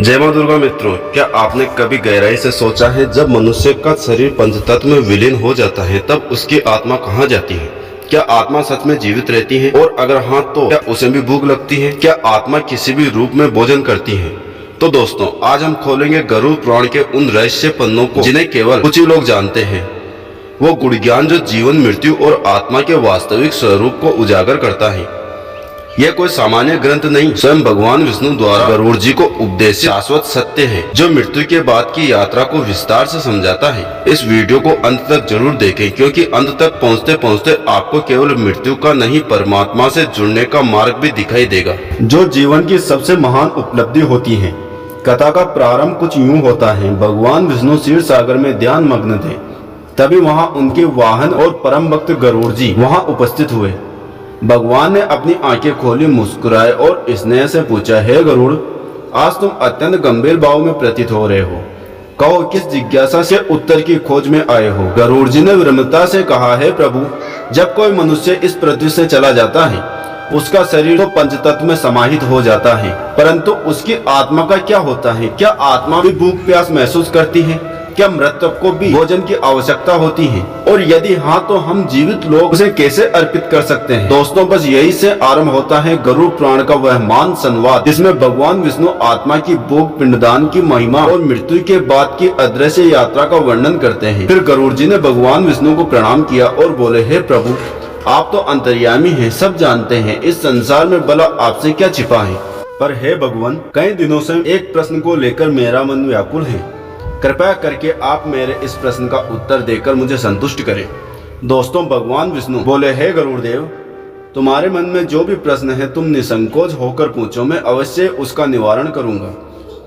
जय मां दुर्गा मित्रों, क्या आपने कभी गहराई से सोचा है जब मनुष्य का शरीर पंचतत्व में विलीन हो जाता है तब उसकी आत्मा कहाँ जाती है? क्या आत्मा सच में जीवित रहती है? और अगर हाँ तो क्या उसे भी भूख लगती है? क्या आत्मा किसी भी रूप में भोजन करती है? तो दोस्तों, आज हम खोलेंगे गरुड़ पुराण के उन रहस्य पन्नों को जिन्हें केवल कुछ ही लोग जानते हैं। वो गुड़ ज्ञान जो जीवन, मृत्यु और आत्मा के वास्तविक स्वरूप को उजागर करता है। यह कोई सामान्य ग्रंथ नहीं, स्वयं भगवान विष्णु द्वारा गरुड़ जी को उपदेशित शाश्वत सत्य है जो मृत्यु के बाद की यात्रा को विस्तार से समझाता है। इस वीडियो को अंत तक जरूर देखें, क्योंकि अंत तक पहुंचते पहुंचते आपको केवल मृत्यु का नहीं, परमात्मा से जुड़ने का मार्ग भी दिखाई देगा, जो जीवन की सबसे महान उपलब्धि होती है। कथा का प्रारंभ कुछ यूँ होता है। भगवान विष्णु क्षीर सागर में ध्यान मग्न थे। तभी वहाँ उनके वाहन और परम भक्त गरुड़ जी वहाँ उपस्थित हुए। भगवान ने अपनी आंखें खोली, मुस्कुराए और स्नेह से पूछा, हे गरुड़, आज तुम अत्यंत गंभीर भाव में प्रतीत हो रहे हो। कहो, किस जिज्ञासा से उत्तर की खोज में आए हो? गरुड़ जी ने विनम्रता से कहा, हे प्रभु, जब कोई मनुष्य इस पृथ्वी से चला जाता है उसका शरीर तो पंचतत्व में समाहित हो जाता है, परंतु उसकी आत्मा का क्या होता है? क्या आत्मा भी भूख प्यास महसूस करती है? क्या मृतक को भी भोजन की आवश्यकता होती है? और यदि हाँ तो हम जीवित लोग उसे कैसे अर्पित कर सकते हैं? दोस्तों, बस यही से आरंभ होता है गरुड़ पुराण का वह महान संवाद, जिसमें भगवान विष्णु आत्मा की भोग, पिंडदान की महिमा और मृत्यु के बाद की अदृश्य यात्रा का वर्णन करते हैं। फिर गरुड़ जी ने भगवान विष्णु को प्रणाम किया और बोले, हे प्रभु, आप तो अंतर्यामी हैं, सब जानते हैं, इस संसार में भला आपसे क्या छिपा है? पर हे भगवान, कई दिनों से एक प्रश्न को लेकर मेरा मन व्याकुल है। कृपया करके आप मेरे इस प्रश्न का उत्तर देकर मुझे संतुष्ट करें। दोस्तों, भगवान विष्णु बोले, हे गरुड़ देव, तुम्हारे मन में जो भी प्रश्न है तुम निसंकोच होकर पूछो, मैं अवश्य उसका निवारण करूंगा।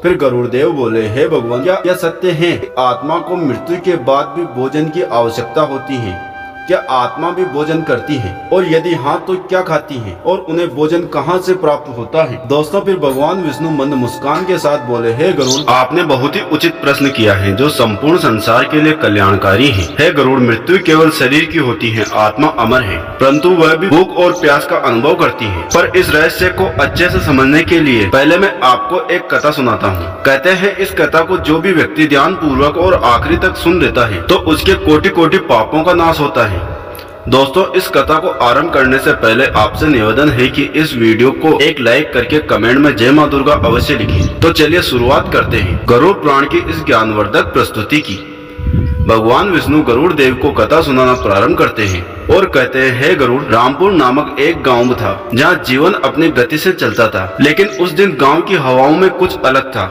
फिर गरुड़ देव बोले, हे भगवान, क्या यह सत्य है कि आत्मा को मृत्यु के बाद भी भोजन की आवश्यकता होती है? क्या आत्मा भी भोजन करती है? और यदि हाँ तो क्या खाती है? और उन्हें भोजन कहाँ से प्राप्त होता है? दोस्तों, फिर भगवान विष्णु मंद मुस्कान के साथ बोले, हे गरुड़, आपने बहुत ही उचित प्रश्न किया है जो संपूर्ण संसार के लिए कल्याणकारी है। हे गरुड़, मृत्यु केवल शरीर की होती है, आत्मा अमर है, परंतु वह भी भूख और प्यास का अनुभव करती है। पर इस रहस्य को अच्छे से समझने के लिए पहले मैं आपको एक कथा सुनाता हूँ। कहते हैं इस कथा को जो भी व्यक्ति ध्यान पूर्वक और आखिरी तक सुन लेता है तो उसके कोटि कोटि पापों का नाश होता है। दोस्तों, इस कथा को आरंभ करने से पहले आपसे निवेदन है कि इस वीडियो को एक लाइक करके कमेंट में जय मां दुर्गा अवश्य लिखें। तो चलिए शुरुआत करते हैं गरुड़ पुराण की इस ज्ञानवर्धक प्रस्तुति की। भगवान विष्णु गरुड़ देव को कथा सुनाना प्रारंभ करते हैं और कहते हैं, हे गरुड़, रामपुर नामक एक गांव था जहां जीवन अपनी गति से चलता था। लेकिन उस दिन गांव की हवाओं में कुछ अलग था,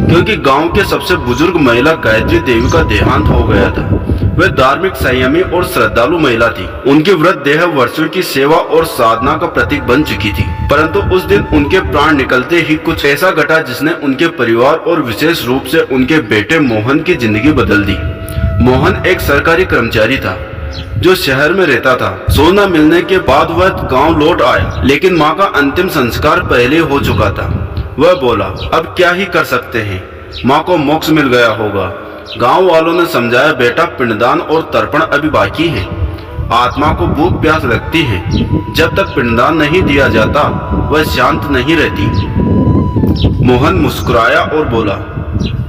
क्योंकि गांव के सबसे बुजुर्ग महिला गायत्री देवी का देहांत हो गया था। वे धार्मिक, संयमी और श्रद्धालु महिला थी। उनकी वृद्ध देह वर्षों की सेवा और साधना का प्रतीक बन चुकी थी, परंतु उस दिन उनके प्राण निकलते ही कुछ ऐसा घटा जिसने उनके परिवार और विशेष रूप से उनके बेटे मोहन की जिंदगी बदल दी। मोहन एक सरकारी कर्मचारी था जो शहर में रहता था। सोना मिलने के बाद वह गांव लौट आया, लेकिन मां का अंतिम संस्कार पहले हो चुका था। वह बोला, अब क्या ही कर सकते हैं, मां को मोक्ष मिल गया होगा। गांव वालों ने समझाया, बेटा, पिंडदान और तर्पण अभी बाकी है। आत्मा को भूख प्यास लगती है, जब तक पिंडदान नहीं दिया जाता वह शांत नहीं रहती। मोहन मुस्कुराया और बोला,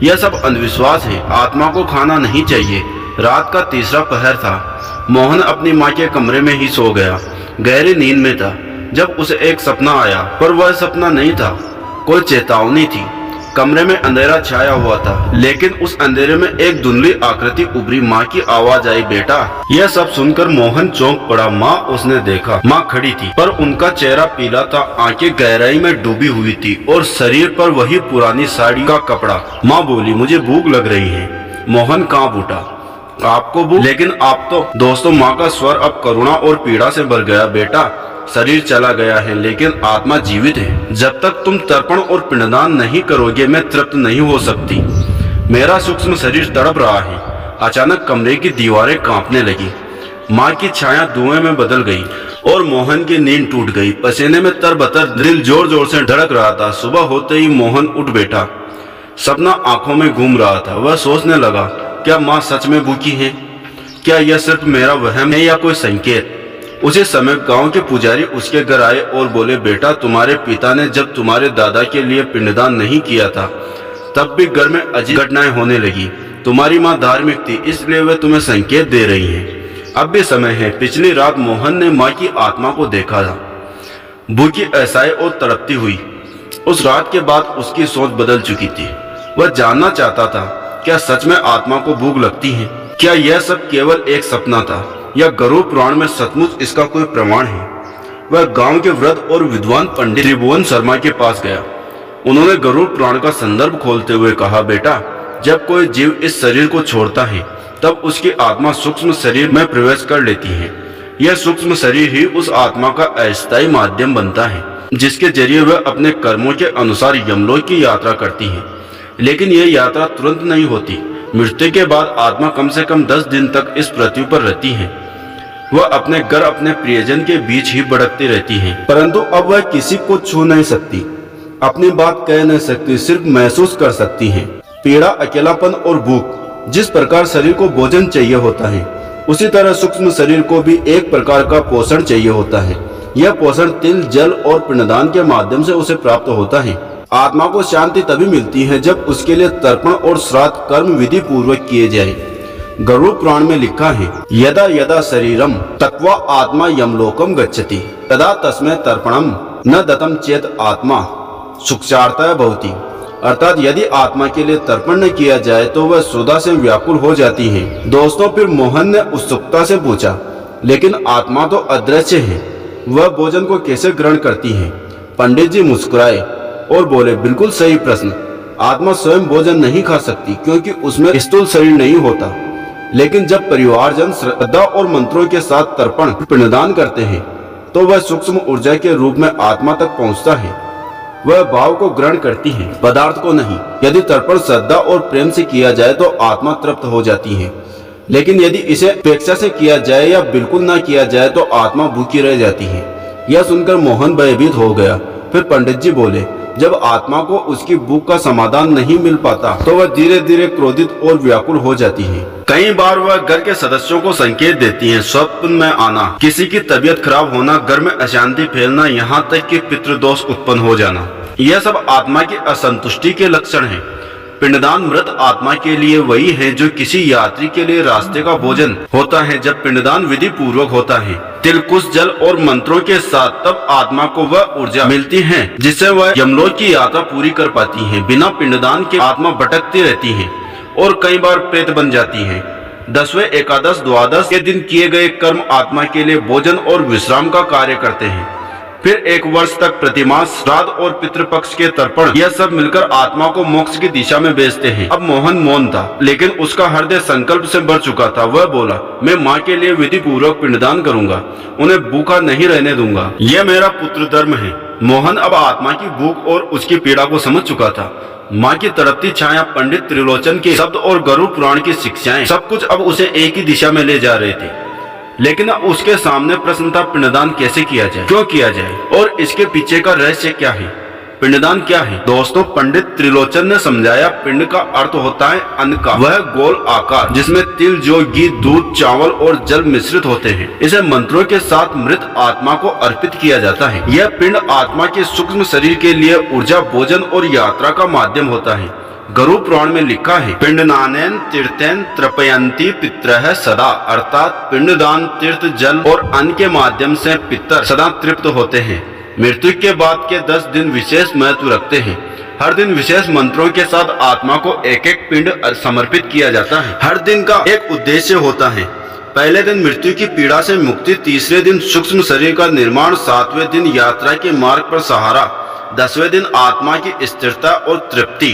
यह सब अंधविश्वास है, आत्मा को खाना नहीं चाहिए। रात का तीसरा पहर था। मोहन अपनी माँ के कमरे में ही सो गया, गहरी नींद में था, जब उसे एक सपना आया। पर वह सपना नहीं था, कोई चेतावनी थी। कमरे में अंधेरा छाया हुआ था, लेकिन उस अंधेरे में एक धुंधली आकृति उभरी। माँ की आवाज आई, बेटा। यह सब सुनकर मोहन चौंक पड़ा। माँ उसने देखा, माँ खड़ी थी, पर उनका चेहरा पीला था, आंखें गहराई में डूबी हुई थी और शरीर पर वही पुरानी साड़ी का कपड़ा। माँ बोली, मुझे भूख लग रही है। मोहन कांप उठा, आपको भूख? लेकिन आप तो। दोस्तों, माँ का स्वर अब करुणा और पीड़ा से भर गया। बेटा, शरीर चला गया है लेकिन आत्मा जीवित है। जब तक तुम तर्पण और पिंडदान नहीं करोगे मैं तृप्त नहीं हो सकती। मेरा सूक्ष्म शरीर तड़प रहा है। अचानक कमरे की दीवारें कांपने लगी। माँ की छाया धुएं में बदल गई और मोहन की नींद टूट गई। पसीने में तरबतर दिल जोर जोर से धड़क रहा था। सुबह होते ही मोहन उठ बैठा। सपना आंखों में घूम रहा था। वह सोचने लगा, क्या माँ सच में भूखी है? क्या यह सिर्फ मेरा वहम है या कोई संकेत? उसी समय गांव के पुजारी उसके घर आए और बोले, बेटा, तुम्हारे पिता ने जब तुम्हारे दादा के लिए पिंडदान नहीं किया था तब भी घर में अजीब घटनाएं होने लगी। तुम्हारी माँ धार्मिक थी, इसलिए वे तुम्हें संकेत दे रही हैं। अब भी समय है। पिछली रात मोहन ने माँ की आत्मा को देखा था, भूखी असहाय और तड़पती हुई। उस रात के बाद उसकी सोच बदल चुकी थी। वह जानना चाहता था, क्या सच में आत्मा को भूख लगती है? क्या यह सब केवल एक सपना था या गरुड़ पुराण में सचमुच इसका कोई प्रमाण है? वह गांव के वृद्ध और विद्वान पंडित त्रिभुवन शर्मा के पास गया। उन्होंने गरुड़ पुराण का संदर्भ खोलते हुए कहा, बेटा, जब कोई जीव इस शरीर को छोड़ता है तब उसकी आत्मा सूक्ष्म शरीर में प्रवेश कर लेती है। यह सूक्ष्म शरीर ही उस आत्मा का अस्थायी माध्यम बनता है, जिसके जरिए वह अपने कर्मों के अनुसार यमलोक की यात्रा करती है। लेकिन यह यात्रा तुरंत नहीं होती। मृत्यु के बाद आत्मा कम से कम 10 दिन तक इस पृथ्वी पर रहती है। वह अपने घर, अपने प्रियजन के बीच ही भटकती रहती है, परंतु अब वह किसी को छू नहीं सकती, अपनी बात कह नहीं सकती, सिर्फ महसूस कर सकती है। पीड़ा, अकेलापन और भूख। जिस प्रकार शरीर को भोजन चाहिए होता है, उसी तरह सूक्ष्म शरीर को भी एक प्रकार का पोषण चाहिए होता है। यह पोषण तिल, जल और पिंडदान के माध्यम से उसे प्राप्त होता है। आत्मा को शांति तभी मिलती है जब उसके लिए तर्पण और श्राद्ध कर्म विधि पूर्वक किए जाए। गरुड़ पुराण में लिखा है, यदा यदा शरीरम तत्वा आत्मा यमलोकम गच्छति तदा तस्मै तर्पणम न दत्तम चेत आत्मा सुक्षार्ता भवति। अर्थात यदि आत्मा के लिए तर्पण न किया जाए तो वह श्रद्धा से व्याकुल हो जाती है। दोस्तों, फिर मोहन ने उत्सुकता से पूछा, लेकिन आत्मा तो अदृश्य है, वह भोजन को कैसे ग्रहण करती है? पंडित जी मुस्कुराए और बोले, बिल्कुल सही प्रश्न। आत्मा स्वयं भोजन नहीं खा सकती क्योंकि उसमें स्थूल शरीर नहीं होता। लेकिन जब परिवारजन श्रद्धा और मंत्रों के साथ तर्पण पिंडदान करते हैं तो वह सूक्ष्म ऊर्जा के रूप में आत्मा तक पहुंचता है। वह भाव को ग्रहण करती है, पदार्थ को नहीं। यदि तर्पण श्रद्धा और प्रेम से किया जाए तो आत्मा तृप्त हो जाती है, लेकिन यदि इसे अपेक्षा से किया जाए या बिल्कुल ना किया जाए तो आत्मा भूखी रह जाती है। यह सुनकर मोहन भयभीत हो गया। फिर पंडित जी बोले, जब आत्मा को उसकी भूख का समाधान नहीं मिल पाता तो वह धीरे धीरे क्रोधित और व्याकुल हो जाती है। कई बार वह घर के सदस्यों को संकेत देती है, स्वप्न में आना, किसी की तबीयत खराब होना, घर में अशांति फैलना, यहाँ तक कि पितृदोष उत्पन्न हो जाना। यह सब आत्मा की असंतुष्टि के लक्षण हैं। पिंडदान मृत आत्मा के लिए वही है जो किसी यात्री के लिए रास्ते का भोजन होता है। जब पिंडदान विधि पूर्वक होता है, तिल, कुश, जल और मंत्रों के साथ, तब आत्मा को वह ऊर्जा मिलती है जिससे वह यमलोक की यात्रा पूरी कर पाती है। बिना पिंडदान के आत्मा भटकती रहती है और कई बार प्रेत बन जाती है। 10वें, एकादश, द्वादश के दिन किए गए कर्म आत्मा के लिए भोजन और विश्राम का कार्य करते हैं। फिर 1 वर्ष तक प्रतिमास, श्राद्ध और पितृपक्ष के तर्पण, यह सब मिलकर आत्मा को मोक्ष की दिशा में भेजते हैं। अब मोहन मौन था, लेकिन उसका हृदय संकल्प से भर चुका था। वह बोला, मैं माँ के लिए विधि पूर्वक पिंडदान करूंगा, उन्हें भूखा नहीं रहने दूंगा। यह मेरा पुत्र धर्म है। मोहन अब आत्मा की भूख और उसकी पीड़ा को समझ चुका था। माँ की तड़पती छाया, पंडित त्रिलोचन के शब्द और गरुड़ पुराण की शिक्षाएं, सब कुछ अब उसे एक ही दिशा में ले जा रहे थे। लेकिन अब उसके सामने प्रश्न था, पिंडदान कैसे किया जाए, क्यों किया जाए और इसके पीछे का रहस्य क्या है? पिंडदान क्या है? दोस्तों, पंडित त्रिलोचन ने समझाया, पिंड का अर्थ होता है अन्न का वह गोल आकार जिसमें तिल, जौ, घी, दूध, चावल और जल मिश्रित होते हैं। इसे मंत्रों के साथ मृत आत्मा को अर्पित किया जाता है। यह पिंड आत्मा के सूक्ष्म शरीर के लिए ऊर्जा, भोजन और यात्रा का माध्यम होता है। गरुड़ पुराण में लिखा है, पिंडदानेन तीर्थेन तृपयन्ति पितरः सदा, अर्थात पिंडदान, तीर्थ, जल और अन्न के माध्यम से पितर सदा तृप्त होते हैं। मृत्यु के बाद के 10 दिन विशेष महत्व रखते हैं। हर दिन विशेष मंत्रों के साथ आत्मा को एक एक पिंड समर्पित किया जाता है। हर दिन का एक उद्देश्य होता है। पहले दिन मृत्यु की पीड़ा से मुक्ति, तीसरे दिन सूक्ष्म शरीर का निर्माण, 7वें दिन यात्रा के मार्ग पर सहारा, 10वें दिन आत्मा की स्थिरता और तृप्ति।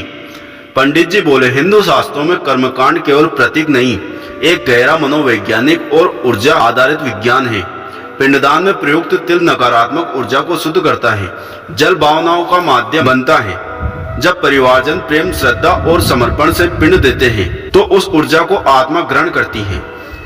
पंडित जी बोले, हिंदू शास्त्रों में कर्मकांड केवल प्रतीक नहीं, एक गहरा मनोवैज्ञानिक और ऊर्जा आधारित विज्ञान है। पिंडदान में प्रयुक्त तिल नकारात्मक ऊर्जा को शुद्ध करता है, जल भावनाओं का माध्यम बनता है। जब परिवारजन प्रेम, श्रद्धा और समर्पण से पिंड देते हैं तो उस ऊर्जा को आत्मा ग्रहण करती है,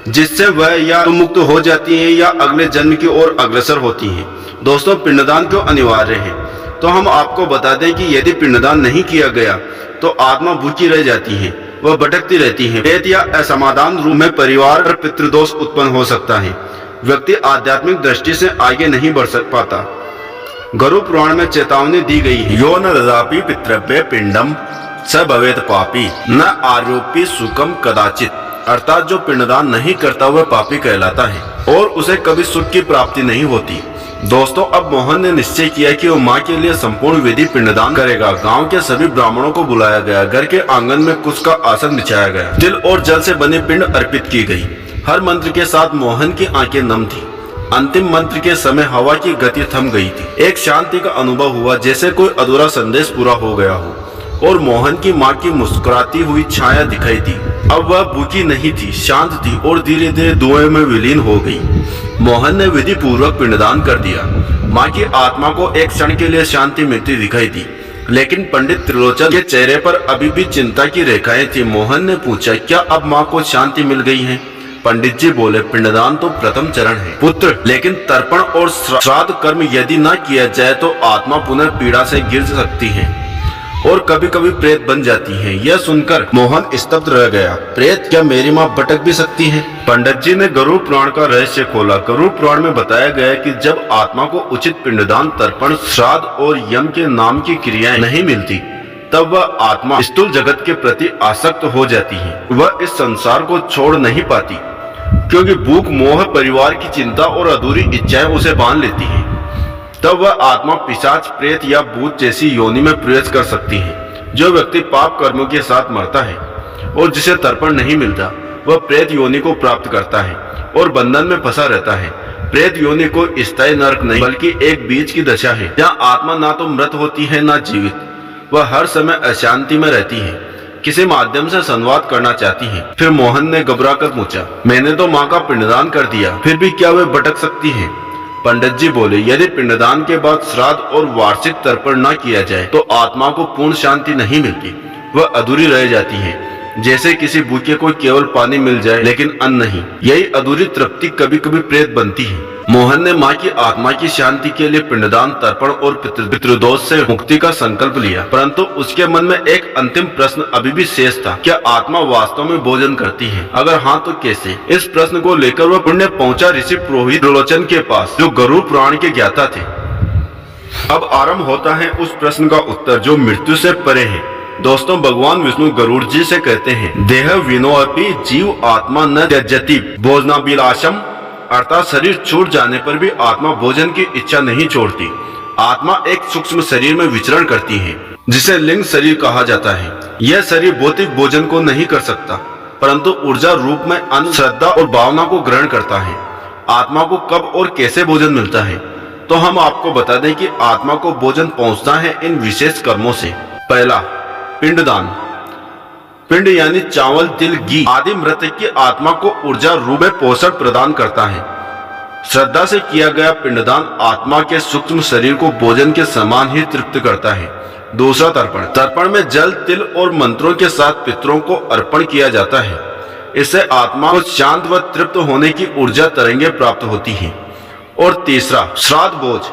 जिससे वह या तो मुक्त हो जाती है या अगले जन्म की ओर अग्रसर होती है। दोस्तों, पिंडदान क्यों अनिवार्य है? तो हम आपको बता दें कि यदि पिंडदान नहीं किया गया तो आत्मा भूखी रह जाती है, वह भटकती रहती है। प्रेत या असमाधान रूप में परिवार पर पितृदोष उत्पन्न हो सकता है। व्यक्ति आध्यात्मिक दृष्टि से आगे नहीं बढ़ पाता। गरुड़ पुराण में चेतावनी दी गई है, यो न ददापि पितृभ्य पिंडम स भवेत पापी न आरोपी सुखम कदाचित, अर्थात जो पिंडदान नहीं करता वह पापी कहलाता है और उसे कभी सुख की प्राप्ति नहीं होती। दोस्तों, अब मोहन ने निश्चय किया कि वो माँ के लिए संपूर्ण विधि पिंडदान करेगा। गांव के सभी ब्राह्मणों को बुलाया गया, घर के आंगन में कुश का आसन बिछाया गया, तिल और जल से बने पिंड अर्पित की गई। हर मंत्र के साथ मोहन की आंखें नम थी। अंतिम मंत्र के समय हवा की गति थम गई थी। एक शांति का अनुभव हुआ, जैसे कोई अधूरा संदेश पूरा हो गया हो, और मोहन की माँ की मुस्कुराती हुई छाया दिखाई दी। अब वह भूखी नहीं थी, शांत थी और धीरे धीरे धुएं में विलीन हो गई। मोहन ने विधि पूर्वक पिंडदान कर दिया। माँ की आत्मा को एक क्षण के लिए शांति मिलती दिखाई दी, लेकिन पंडित त्रिलोचन के चेहरे पर अभी भी चिंता की रेखाएं थी। मोहन ने पूछा, क्या अब माँ को शांति मिल गई है? पंडित जी बोले, पिंडदान तो प्रथम चरण है पुत्र, लेकिन तर्पण और श्राद्ध कर्म यदि न किया जाए तो आत्मा पुनर्पीड़ा से गिर सकती है और कभी कभी प्रेत बन जाती है। यह सुनकर मोहन स्तब्ध रह गया। प्रेत? क्या मेरी माँ भटक भी सकती है? पंडित जी ने गरुड़ पुराण का रहस्य खोला। गरुड़ पुराण में बताया गया कि जब आत्मा को उचित पिंडदान, तर्पण, श्राद्ध और यम के नाम की क्रियाएं नहीं मिलती, तब वह आत्मा स्थूल जगत के प्रति आसक्त हो जाती है। वह इस संसार को छोड़ नहीं पाती, क्योंकि भूख, मोह, परिवार की चिंता और अधूरी इच्छाएं उसे बांध लेती हैं। तब वह आत्मा पिशाच, प्रेत या भूत जैसी योनि में प्रवेश कर सकती है। जो व्यक्ति पाप कर्मों के साथ मरता है और जिसे तर्पण नहीं मिलता, वह प्रेत योनि को प्राप्त करता है और बंधन में फंसा रहता है। प्रेत योनि को स्थायी नरक नहीं, बल्कि एक बीच की दशा है, जहाँ आत्मा ना तो मृत होती है ना जीवित। वह हर समय अशांति में रहती है, किसी माध्यम से संवाद करना चाहती है। फिर मोहन ने घबरा कर पूछा, मैंने तो माँ का पिंडदान कर दिया, फिर भी क्या वे भटक सकती है? पंडित जी बोले, यदि पिंडदान के बाद श्राद्ध और वार्षिक तर्पण न किया जाए तो आत्मा को पूर्ण शांति नहीं मिलती। वह अधूरी रह जाती है, जैसे किसी भूखे को केवल पानी मिल जाए लेकिन अन्न नहीं। यही अधूरी तृप्ति कभी कभी प्रेत बनती है। मोहन ने माँ की आत्मा की शांति के लिए पिंडदान, तर्पण और पितृदोष से मुक्ति का संकल्प लिया, परंतु उसके मन में एक अंतिम प्रश्न अभी भी शेष था। क्या आत्मा वास्तव में भोजन करती है? अगर हाँ तो कैसे? इस प्रश्न को लेकर वह पुण्य पहुंचा ऋषि पुरोहित त्रिलोचन के पास, जो गरुड़ पुराण के ज्ञाता थे। अब आरंभ होता है उस प्रश्न का उत्तर जो मृत्यु से परे है। दोस्तों, भगवान विष्णु गरुड़ जी से कहते हैं, देह विनोअपि जीव आत्मा न त्यजति भोजनाभिलाषम, अर्थात शरीर छूट जाने पर भी आत्मा भोजन की इच्छा नहीं छोड़ती। आत्मा एक सूक्ष्म शरीर में विचरण करती है, जिसे लिंग शरीर कहा जाता है। यह शरीर भौतिक भोजन को नहीं कर सकता, परंतु ऊर्जा रूप में अन्न, श्रद्धा और भावना को ग्रहण करता है। आत्मा को कब और कैसे भोजन मिलता है? तो हम आपको बता दें कि आत्मा को भोजन पहुंचता है इन विशेष कर्मों से। पहला, पिंडदान। पिंड यानी चावल, तिल, घी आदि मृतक की आत्मा को ऊर्जा रूप में पोषण प्रदान करता है। श्रद्धा से किया गया पिंडदान आत्मा के सूक्ष्म शरीर को भोजन के समान ही तृप्त करता है। दूसरा, तर्पण। तर्पण में जल, तिल और मंत्रों के साथ पितरों को अर्पण किया जाता है। इससे आत्मा को शांत व तृप्त होने की ऊर्जा तरंगे प्राप्त होती हैं। और तीसरा, श्राद्ध भोज।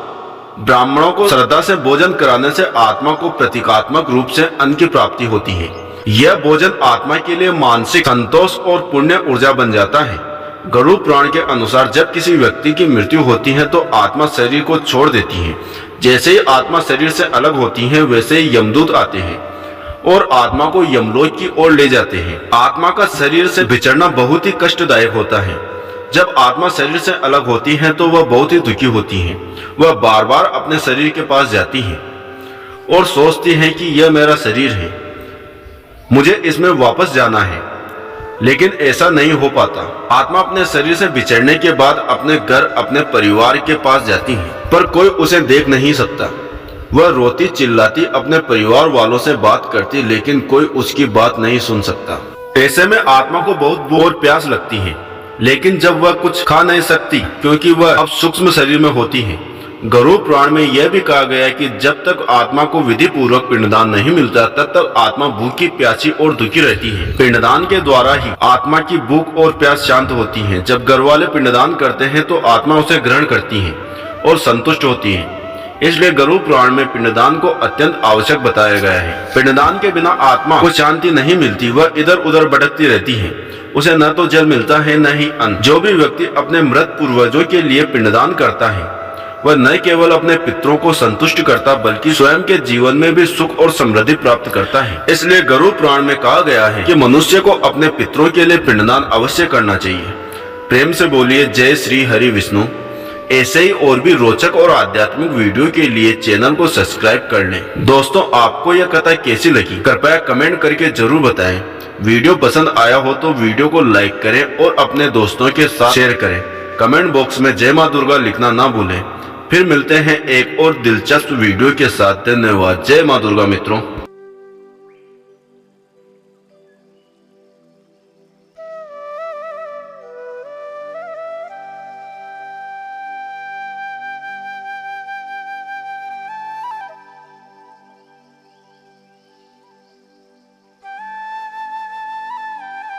ब्राह्मणों को श्रद्धा से भोजन कराने से आत्मा को प्रतीकात्मक रूप से अन्न की प्राप्ति होती है। यह भोजन आत्मा के लिए मानसिक संतोष और पुण्य ऊर्जा बन जाता है। गरुड़ पुराण के अनुसार जब किसी व्यक्ति की मृत्यु होती है तो आत्मा शरीर को छोड़ देती है। जैसे ही आत्मा शरीर से अलग होती है, वैसे ही यमदूत आते हैं और आत्मा को यमलोक की ओर ले जाते हैं। आत्मा का शरीर से बिछड़ना बहुत ही कष्टदायक होता है। जब आत्मा शरीर से अलग होती है तो वह बहुत ही दुखी होती है। वह बार बार अपने शरीर के पास जाती है और सोचती है कि यह मेरा शरीर है, मुझे इसमें वापस जाना है, लेकिन ऐसा नहीं हो पाता। आत्मा अपने शरीर से बिछड़ने के बाद अपने घर, अपने परिवार के पास जाती है, पर कोई उसे देख नहीं सकता। वह रोती चिल्लाती अपने परिवार वालों से बात करती, लेकिन कोई उसकी बात नहीं सुन सकता। ऐसे में आत्मा को बहुत भूख और प्यास लगती है, लेकिन जब वह कुछ खा नहीं सकती क्योंकि वह अब सूक्ष्म शरीर में होती है। गरुड़ पुराण में यह भी कहा गया है कि जब तक आत्मा को विधि पूर्वक पिंडदान नहीं मिलता तब तक आत्मा भूखी, प्यासी और दुखी रहती है। पिंडदान के द्वारा ही आत्मा की भूख और प्यास शांत होती है। जब घर वाले पिंडदान करते हैं तो आत्मा उसे ग्रहण करती है और संतुष्ट होती है। इसलिए गरुड़ पुराण में पिंडदान को अत्यंत आवश्यक बताया गया है। पिंडदान के बिना आत्मा को शांति नहीं मिलती, वह इधर उधर भटकती रहती है। उसे न तो जल मिलता है न ही अन्न। जो भी व्यक्ति अपने मृत पूर्वजों के लिए पिंडदान करता है वह न केवल अपने पितरों को संतुष्ट करता बल्कि स्वयं के जीवन में भी सुख और समृद्धि प्राप्त करता है। इसलिए गरुड़ पुराण में कहा गया है कि मनुष्य को अपने पितरों के लिए पिंडदान अवश्य करना चाहिए। प्रेम से बोलिए जय श्री हरि विष्णु। ऐसे ही और भी रोचक और आध्यात्मिक वीडियो के लिए चैनल को सब्सक्राइब कर लें। दोस्तों, आपको यह कथा कैसी लगी कृपया कमेंट करके जरूर बताएं। वीडियो पसंद आया हो तो वीडियो को लाइक करें और अपने दोस्तों के साथ शेयर करें। कमेंट बॉक्स में जय मां दुर्गा लिखना ना भूलें। फिर मिलते हैं एक और दिलचस्प वीडियो के साथ। धन्यवाद। जय मां दुर्गा मित्रों।